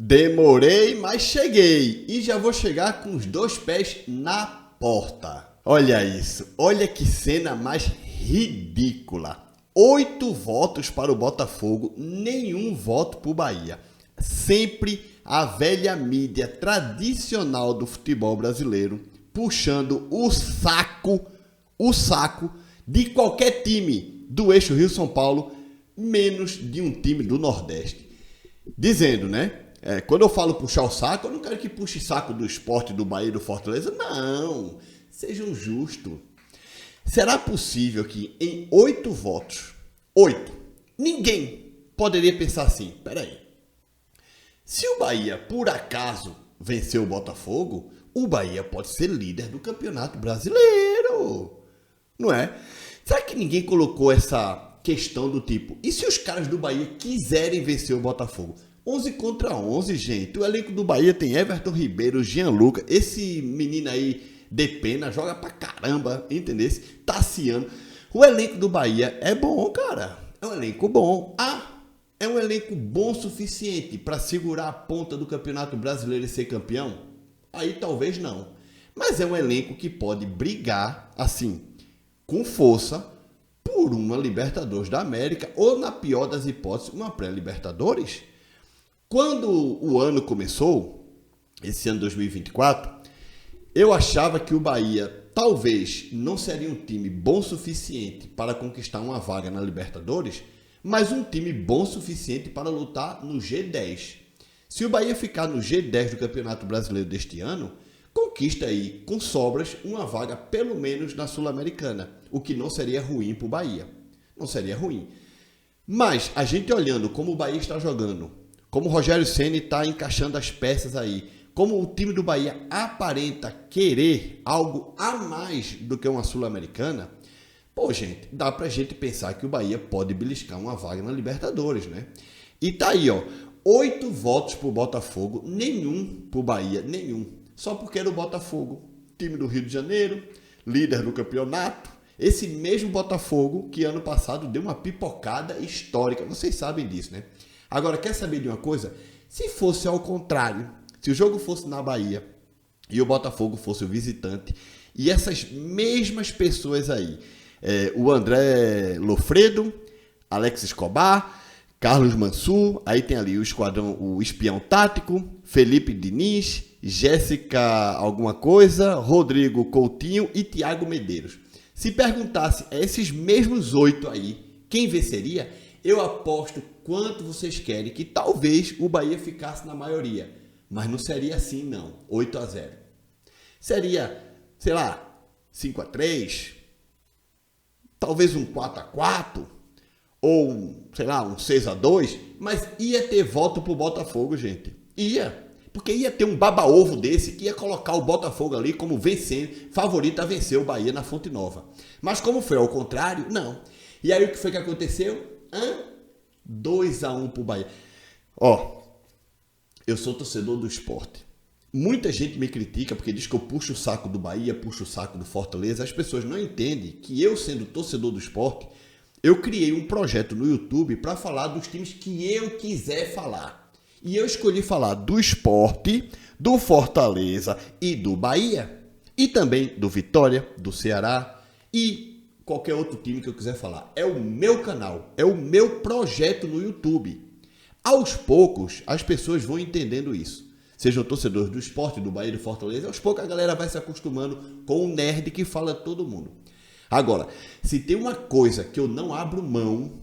Demorei, mas cheguei. E já vou chegar com os 2 pés na porta. Olha isso. Olha que cena mais ridícula. 8 votos para o Botafogo, nenhum voto para o Bahia. Sempre a velha mídia tradicional do futebol brasileiro puxando o saco de qualquer time do eixo Rio-São Paulo, menos de um time do Nordeste. Dizendo, né? Quando eu falo puxar o saco, eu não quero que puxe saco do Sport, do Bahia, do Fortaleza. Não, sejam justos. Será possível que em 8 votos, 8, ninguém poderia pensar assim, peraí, se o Bahia por acaso vencer o Botafogo, o Bahia pode ser líder do Campeonato Brasileiro, não é? Será que ninguém colocou essa questão do tipo, e se os caras do Bahia quiserem vencer o Botafogo? 11 contra 11, gente. O elenco do Bahia tem Everton Ribeiro, Gianluca, esse menino aí, Depena, joga pra caramba, entendeu? Tassiano. O elenco do Bahia é bom, cara. É um elenco bom. É um elenco bom o suficiente para segurar a ponta do Campeonato Brasileiro e ser campeão? Aí talvez não. Mas é um elenco que pode brigar, assim, com força, por uma Libertadores da América ou, na pior das hipóteses, uma pré-Libertadores. Quando o ano começou, esse ano 2024, eu achava que o Bahia talvez não seria um time bom o suficiente para conquistar uma vaga na Libertadores, mas um time bom o suficiente para lutar no G10. Se o Bahia ficar no G10 do Campeonato Brasileiro deste ano, conquista aí, com sobras, uma vaga pelo menos na Sul-Americana, o que não seria ruim para o Bahia. Não seria ruim. Mas a gente olhando como o Bahia está jogando, como o Rogério Ceni está encaixando as peças aí, como o time do Bahia aparenta querer algo a mais do que uma Sul-Americana, pô, gente, dá pra gente pensar que o Bahia pode beliscar uma vaga na Libertadores, né? E tá aí, ó, 8 votos pro Botafogo, nenhum pro Bahia, nenhum. Só porque era o Botafogo, time do Rio de Janeiro, líder do campeonato. Esse mesmo Botafogo que ano passado deu uma pipocada histórica, vocês sabem disso, né? Agora, quer saber de uma coisa? Se fosse ao contrário, se o jogo fosse na Bahia e o Botafogo fosse o visitante, e essas mesmas pessoas aí, o André Lofredo, Alex Escobar, Carlos Mansur, aí tem ali o esquadrão, o espião tático, Felipe Diniz, Jéssica alguma coisa, Rodrigo Coutinho e Thiago Medeiros. Se perguntasse a esses mesmos 8 aí, quem venceria, eu aposto quanto vocês querem que talvez o Bahia ficasse na maioria. Mas não seria assim, não. 8-0. Seria, sei lá, 5-3, talvez um 4-4, ou, sei lá, um 6-2, mas ia ter voto pro Botafogo, gente. Ia. Porque ia ter um baba-ovo desse que ia colocar o Botafogo ali como vencendo, favorito a vencer o Bahia na Fonte Nova. Mas como foi ao contrário, não. E aí o que foi que aconteceu? 2-1 pro Bahia. Ó, eu sou torcedor do Sport. Muita gente me critica porque diz que eu puxo o saco do Bahia, puxo o saco do Fortaleza. As pessoas não entendem que eu, sendo torcedor do Sport, eu criei um projeto no YouTube para falar dos times que eu quiser falar. E eu escolhi falar do Sport, do Fortaleza e do Bahia. E também do Vitória, do Ceará e qualquer outro time que eu quiser falar. É o meu canal, é o meu projeto no YouTube. Aos poucos, as pessoas vão entendendo isso. Sejam torcedores do Sport, do Bahia e do Fortaleza, aos poucos a galera vai se acostumando com o nerd que fala todo mundo. Agora, se tem uma coisa que eu não abro mão,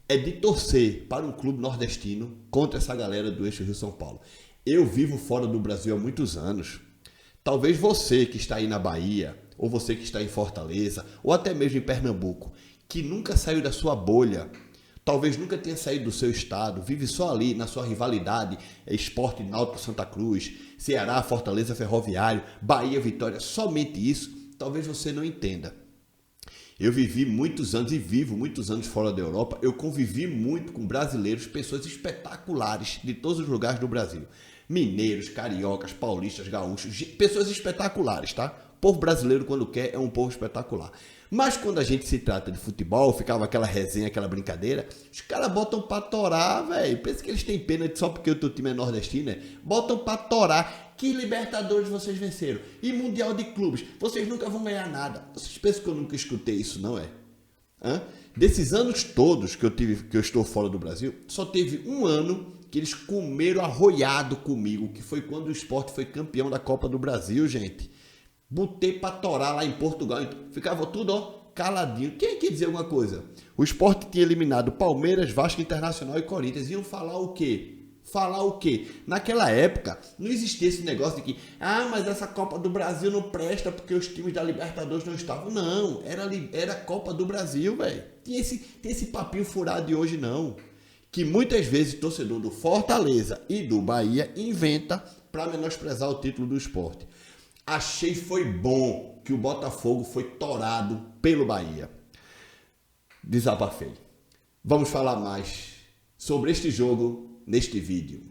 é de torcer para um clube nordestino contra essa galera do eixo Rio-São Paulo. Eu vivo fora do Brasil há muitos anos. Talvez você que está aí na Bahia, ou você que está em Fortaleza, ou até mesmo em Pernambuco, que nunca saiu da sua bolha, talvez nunca tenha saído do seu estado, vive só ali na sua rivalidade, Sport, Náutico, Santa Cruz, Ceará, Fortaleza, Ferroviário, Bahia, Vitória, somente isso, talvez você não entenda. Eu vivi muitos anos e vivo muitos anos fora da Europa. Eu convivi muito com brasileiros, pessoas espetaculares de todos os lugares do Brasil. Mineiros, cariocas, paulistas, gaúchos, pessoas espetaculares, tá? O povo brasileiro, quando quer, é um povo espetacular. Mas quando a gente se trata de futebol, ficava aquela resenha, aquela brincadeira, os caras botam pra torar, velho. Pensa que eles têm pena só porque o teu time é nordestino, né? Botam pra torar. Que Libertadores vocês venceram? E Mundial de Clubes? Vocês nunca vão ganhar nada. Vocês pensam que eu nunca escutei isso, não é? Desses anos todos que eu estou fora do Brasil, só teve um ano que eles comeram arroiado comigo, que foi quando o Sport foi campeão da Copa do Brasil, gente. Botei pra torar lá em Portugal, ficava tudo, ó, caladinho. Quem quer dizer alguma coisa? O Sport tinha eliminado Palmeiras, Vasco, Internacional e Corinthians. Iam falar o quê? Falar o quê? Naquela época, não existia esse negócio de que, mas essa Copa do Brasil não presta porque os times da Libertadores não estavam. Não, era Copa do Brasil, velho. Tem esse papinho furado de hoje, não. Que muitas vezes o torcedor do Fortaleza e do Bahia inventa para menosprezar o título do Sport. Achei foi bom que o Botafogo foi torado pelo Bahia. Desabafei. Vamos falar mais sobre este jogo neste vídeo.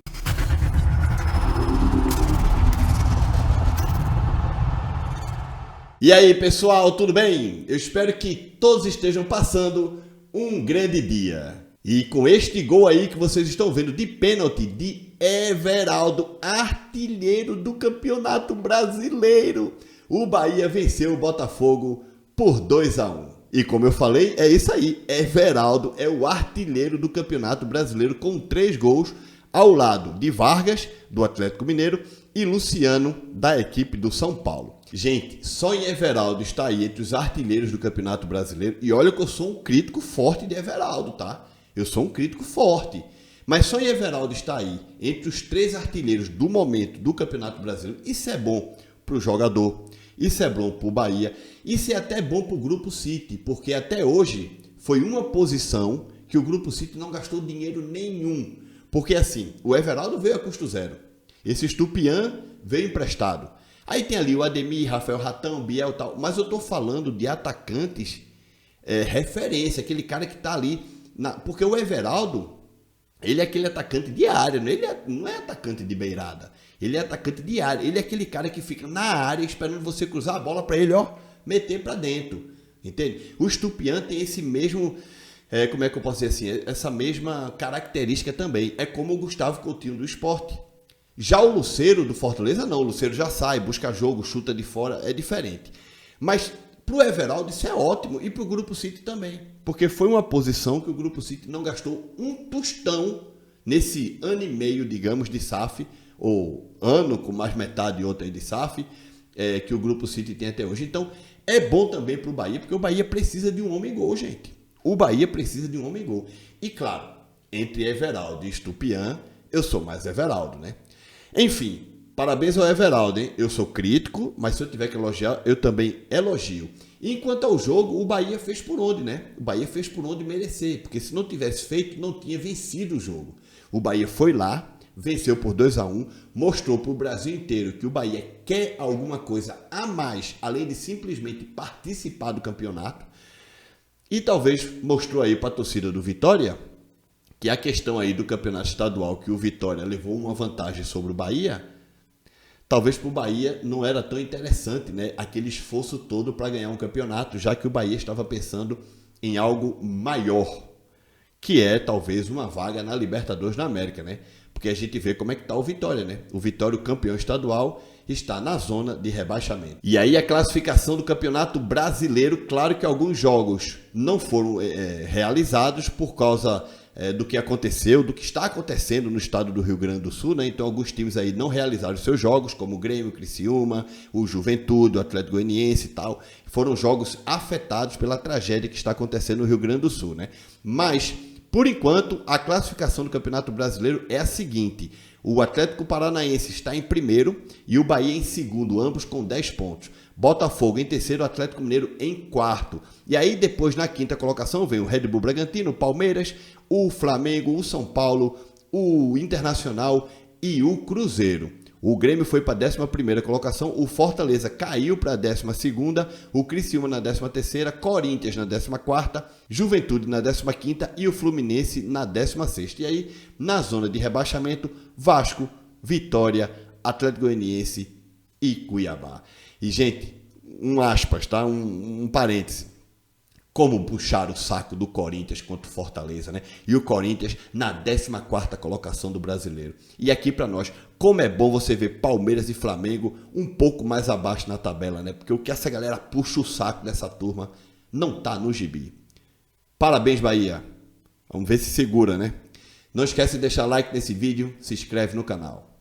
E aí, pessoal, tudo bem? Eu espero que todos estejam passando um grande dia. E com este gol aí que vocês estão vendo de pênalti de Everaldo, artilheiro do Campeonato Brasileiro, o Bahia venceu o Botafogo por 2-1. E como eu falei, é isso aí. Everaldo é o artilheiro do Campeonato Brasileiro com 3 gols, ao lado de Vargas, do Atlético Mineiro, e Luciano, da equipe do São Paulo. Gente, só em Everaldo está aí entre os artilheiros do Campeonato Brasileiro. E olha que eu sou um crítico forte de Everaldo, tá? Eu sou um crítico forte. Mas só em Everaldo está aí entre os 3 artilheiros do momento do Campeonato Brasileiro. Isso é bom para o jogador. Isso é bom para o Bahia. Isso é até bom para o Grupo City, porque até hoje foi uma posição que o Grupo City não gastou dinheiro nenhum. Porque assim, o Everaldo veio a custo zero. Esse Estupian veio emprestado. Aí tem ali o Ademir, Rafael Ratão, Biel e tal. Mas eu estou falando de atacantes referência, aquele cara que está ali. Porque o Everaldo, ele é aquele atacante de área, não é atacante de beirada. Ele é atacante de área. Ele é aquele cara que fica na área esperando você cruzar a bola para ele, ó, meter para dentro. Entende? O Estupian tem esse mesmo, como é que eu posso dizer assim, essa mesma característica também. É como o Gustavo Coutinho do Sport. Já o Lucero do Fortaleza não. O Lucero já sai, busca jogo, chuta de fora, é diferente. Mas pro Everaldo isso é ótimo e pro Grupo City também. Porque foi uma posição que o Grupo City não gastou um tostão nesse ano e meio, digamos, de SAF, ou ano com mais metade e outra de SAF, que o Grupo City tem até hoje. Então, é bom também para o Bahia, porque o Bahia precisa de um homem-gol, gente. O Bahia precisa de um homem-gol. E, claro, entre Everaldo e Estupian, eu sou mais Everaldo, né? Enfim, parabéns ao Everaldo, hein? Eu sou crítico, mas se eu tiver que elogiar, eu também elogio. E enquanto ao jogo, o Bahia fez por onde, né? O Bahia fez por onde merecer, porque se não tivesse feito, não tinha vencido o jogo. O Bahia foi lá, venceu por 2-1, mostrou para o Brasil inteiro que o Bahia quer alguma coisa a mais, além de simplesmente participar do campeonato. E talvez mostrou aí para a torcida do Vitória que a questão aí do campeonato estadual, que o Vitória levou uma vantagem sobre o Bahia, talvez para o Bahia não era tão interessante, né? Aquele esforço todo para ganhar um campeonato, já que o Bahia estava pensando em algo maior, que é talvez uma vaga na Libertadores da América, né? Porque a gente vê como é que está o Vitória, né? O Vitória, o campeão estadual, está na zona de rebaixamento. E aí a classificação do Campeonato Brasileiro, claro que alguns jogos não foram realizados por causa do que aconteceu, do que está acontecendo no estado do Rio Grande do Sul, né? Então alguns times aí não realizaram seus jogos, como o Grêmio, o Criciúma, o Juventude, o Atlético Goianiense e tal. Foram jogos afetados pela tragédia que está acontecendo no Rio Grande do Sul, né? Mas, por enquanto, a classificação do Campeonato Brasileiro é a seguinte: o Atlético Paranaense está em primeiro e o Bahia em segundo, ambos com 10 pontos. Botafogo em terceiro, Atlético Mineiro em quarto. E aí depois na quinta colocação vem o Red Bull Bragantino, o Palmeiras, o Flamengo, o São Paulo, o Internacional e o Cruzeiro. O Grêmio foi para a 11ª colocação, o Fortaleza caiu para a 12ª, o Criciúma na 13ª, Corinthians na 14ª, Juventude na 15ª e o Fluminense na 16ª. E aí, na zona de rebaixamento, Vasco, Vitória, Atlético Goianiense e Cuiabá. E, gente, um aspas, tá? Um parêntese. como puxar o saco do Corinthians contra o Fortaleza, né? E o Corinthians na 14ª colocação do Brasileiro. E aqui para nós, como é bom você ver Palmeiras e Flamengo um pouco mais abaixo na tabela, né? Porque o que essa galera puxa o saco dessa turma não tá no gibi. Parabéns, Bahia. Vamos ver se segura, né? Não esquece de deixar like nesse vídeo, se inscreve no canal.